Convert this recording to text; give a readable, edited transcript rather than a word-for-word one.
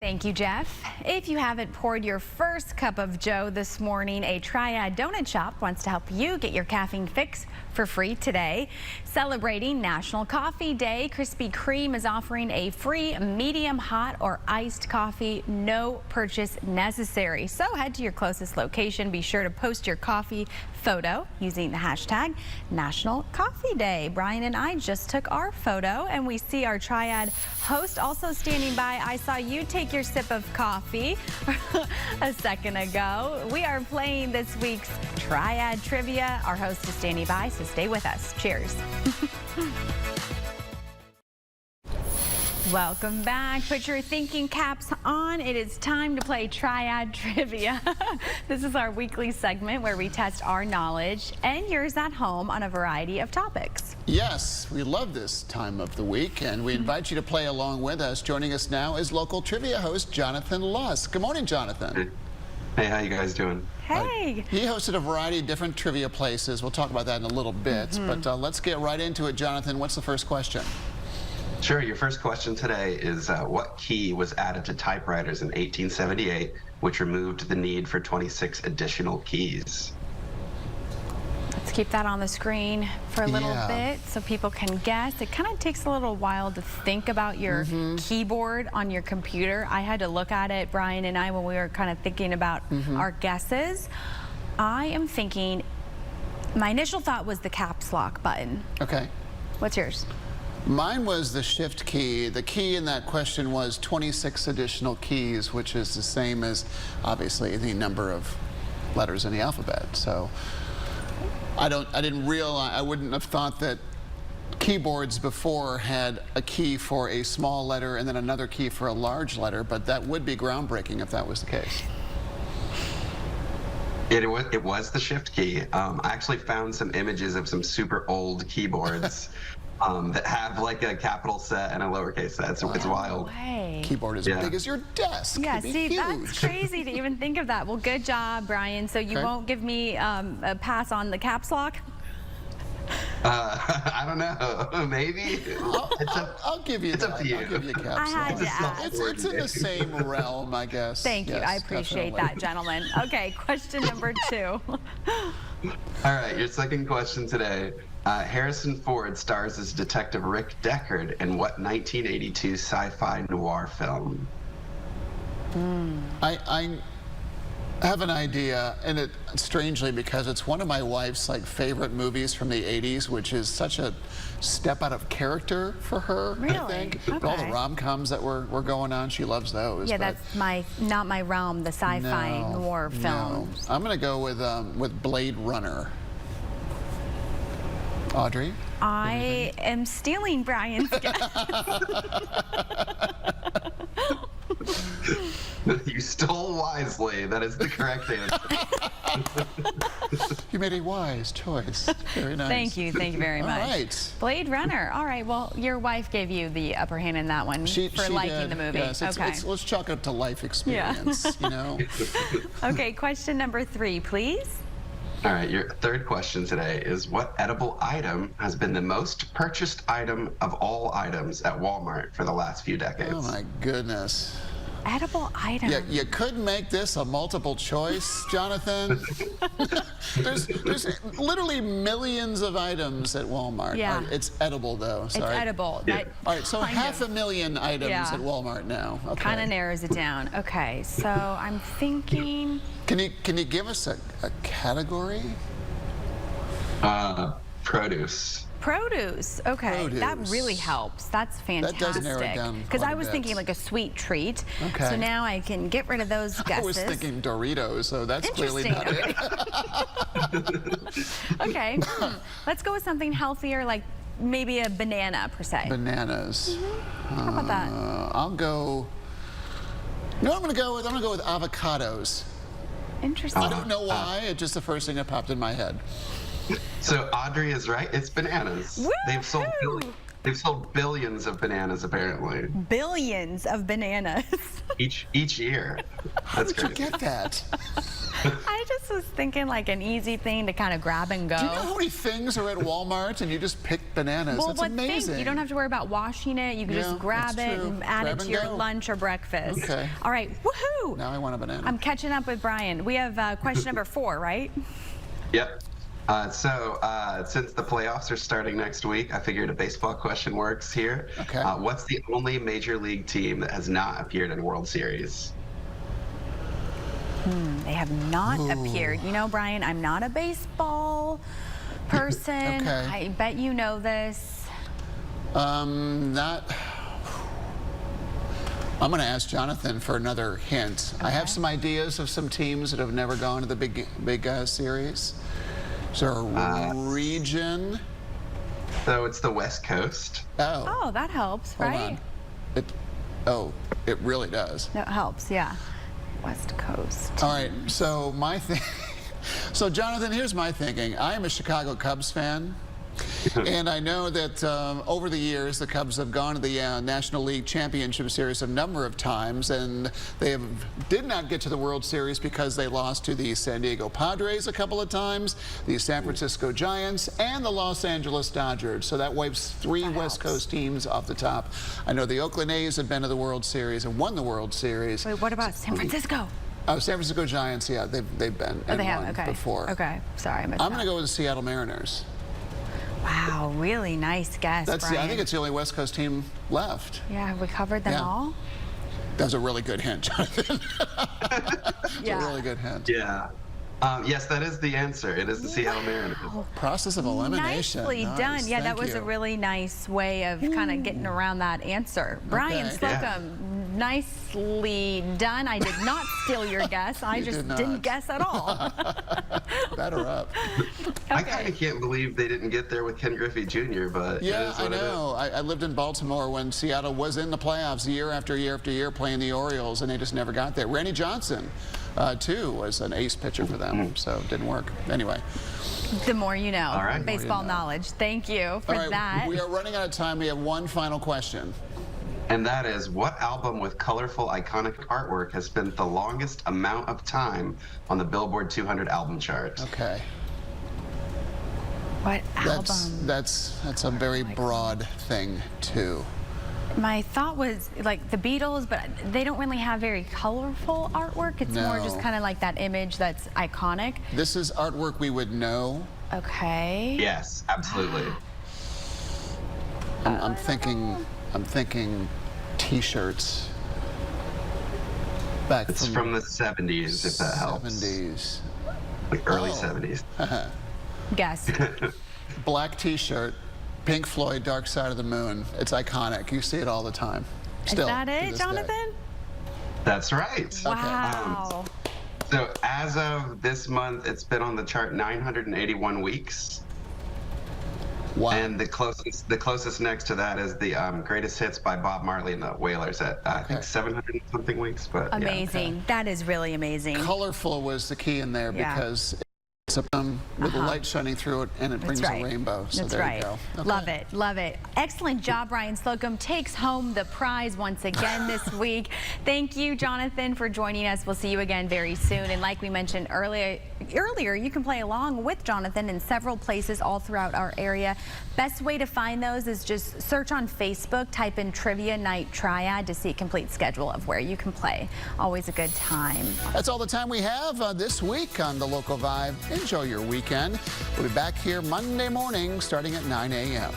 Thank you, Jeff. If you haven't poured your first cup of joe this morning, a Triad donut shop wants to help you get your caffeine fix for free today. Celebrating National Coffee Day, Krispy Kreme is offering a free medium hot or iced coffee, no purchase necessary. So head to your closest location. Be sure to post your coffee photo using the hashtag National Coffee Day. Brian and I just took our photo and we see our Triad host also standing by. I saw you take your sip of coffee a second ago. We are playing this week's Triad Trivia. Our host is standing by, so stay with us. Cheers. Welcome back. Put your thinking caps on. It is time to play Triad Trivia. This is our weekly segment where we test our knowledge and yours at home on a variety of topics. Yes, we love this time of the week, and we invite you to play along with us. Joining us now is local trivia host Jonathan Lusk. Good morning, Jonathan. Hey, how you guys doing? Hey. He hosted a variety of different trivia places. We'll talk about that in a little bit, but let's get right into it, Jonathan. What's the first question? Sure. Your first question today is what key was added to typewriters in 1878, which removed the need for 26 additional keys? Let's keep that on the screen for a little bit so people can guess. It kind of takes a little while to think about your keyboard on your computer. I had to look at it, Brian and I, when we were kind of thinking about our guesses. I am thinking, my initial thought was the caps lock button. Okay. What's yours? Mine was the shift key. The key in that question was 26 additional keys, which is the same as, obviously, the number of letters in the alphabet. So I didn't realize, I wouldn't have thought that keyboards before had a key for a small letter and then another key for a large letter, but that would be groundbreaking if that was the case. It was the shift key. I actually found some images of some super old keyboards that have like a capital set and a lowercase set. So it's wild. Keyboard as big as your desk. Yeah, see, that's crazy to even think of that. Well, good job, Brian. So you won't give me a pass on the caps lock? I don't know. Maybe. I'll give you It's up to you. I'll give you a caps I had lock. to ask. It's in the same realm, I guess. Thank you. I appreciate that, gentlemen. Okay, question number 2. All right, your second question today. Harrison Ford stars as Detective Rick Deckard in what 1982 sci-fi noir film? I have an idea, and it strangely because it's one of my wife's favorite movies from the 80s, which is such a step out of character for her. Really? I think. Okay. All the rom-coms that were going on, she loves those. Yeah, that's not my realm, the sci-fi noir films. No. I'm going to go with Blade Runner. Audrey? I am stealing Brian's guess. You stole wisely. That is the correct answer. You made a wise choice. Very nice. Thank you very much. All right. Blade Runner. All right, well, your wife gave you the upper hand in that one She liking did. the movie. Yes, let's chalk it up to life experience, you know? Okay, question number 3, please. All right, your third question today is what edible item has been the most purchased item of all items at Walmart for the last few decades? Oh my goodness. Edible item. Yeah, you could make this a multiple choice, Jonathan. there's literally millions of items at Walmart. Yeah. It's edible though. Sorry. It's edible. Yeah. All right, so 500,000 items at Walmart now. Okay. Kind of narrows it down. Okay, so I'm thinking. Can you give us a category? Produce. Produce. Okay, that Produce. really helps. That's fantastic. That does narrow it down because quite I a was bit. thinking like a sweet treat. Okay. So now I can get rid of those guesses. I was thinking Doritos, so that's clearly not it. Okay, let's go with something healthier, like maybe a banana per se. Bananas. How about that? I'll go. No, I'm gonna go with avocados. Interesting. I don't know why. It's just the first thing that popped in my head. So Audrey is right. It's bananas. They've sold billions of bananas apparently. Billions of bananas. Each year. How did you get that? I just was thinking like an easy thing to kind of grab and go. Do you know how many things are at Walmart and you just pick bananas? Well, That's what amazing. thing? You don't have to worry about washing it. You can just grab it and add it to your lunch or breakfast. Okay. All right. Woohoo! Now I want a banana. I'm catching up with Brian. We have question number 4, right? Yep. Since the playoffs are starting next week, I figured a baseball question works here. Okay. What's the only major league team that has not appeared in World Series? They have not appeared. You know, Brian, I'm not a baseball person. Okay. I bet you know this. I'm going to ask Jonathan for another hint. Okay. I have some ideas of some teams that have never gone to the big series. Is there a region? So it's the West Coast. Oh, that helps, Hold right? on. It really does. That helps, yeah. West Coast. All right, so so Jonathan, here's my thinking. I am a Chicago Cubs fan. And I know that over the years, the Cubs have gone to the National League Championship Series a number of times, and they did not get to the World Series because they lost to the San Diego Padres a couple of times, the San Francisco Giants, and the Los Angeles Dodgers. So that wipes 3 West Coast teams off the top. I know the Oakland A's have been to the World Series and won the World Series. Wait, what about San Francisco? Oh, San Francisco Giants, yeah, they've been and won before. Okay, sorry, I missed I'm going to go with the Seattle Mariners. Wow, really nice guess, I Brian. think it's the only West Coast team left. Yeah, have we covered them all? That was a really good hint, Jonathan. Yeah. A really good hint. Yeah. Yes, that is the answer. It is the Seattle Mariners. Process of elimination. Nicely done. Yeah, that was a really nice way of kind of getting around that answer. Brian Slocum, nicely done. I did not steal your guess. I just didn't guess at all. Batter up. I kind of can't believe they didn't get there with Ken Griffey Jr., but yeah, I know. I lived in Baltimore when Seattle was in the playoffs year after year after year playing the Orioles, and they just never got there. Randy Johnson, too, was an ace pitcher for them, so it didn't work. Anyway. The more you know. All right. Baseball knowledge. Thank you for that. We are running out of time. We have one final question. And that is, what album with colorful, iconic artwork has spent the longest amount of time on the Billboard 200 album chart? Okay. What album? That's a very broad thing, too. My thought was like the Beatles, but they don't really have very colorful artwork. It's more just kind of like that image that's iconic. This is artwork we would know. Okay. Yes, absolutely. I'm thinking T-shirts. It's from the 70s, if that helps. 70s. Like early 70s. Guess. Black T-shirt, Pink Floyd, Dark Side of the Moon. It's iconic. You see it all the time. Still, is that it, Jonathan? That's right. Wow. So as of this month, it's been on the chart 981 weeks. Wow. And the closest next to that is the Greatest Hits by Bob Marley and the Wailers at I think 700 something weeks. But amazing. Yeah. That is really amazing. Colorful was the key in there because it's with the light shining through it, and it brings a rainbow. So there you go. Okay. Love it, love it. Excellent job, Brian Slocum takes home the prize once again this week. Thank you, Jonathan, for joining us. We'll see you again very soon. And like we mentioned earlier, you can play along with Jonathan in several places all throughout our area. Best way to find those is just search on Facebook, type in Trivia Night Triad to see a complete schedule of where you can play. Always a good time. That's all the time we have this week on the Local Vibe. Enjoy your weekend. We'll be back here Monday morning starting at 9 a.m.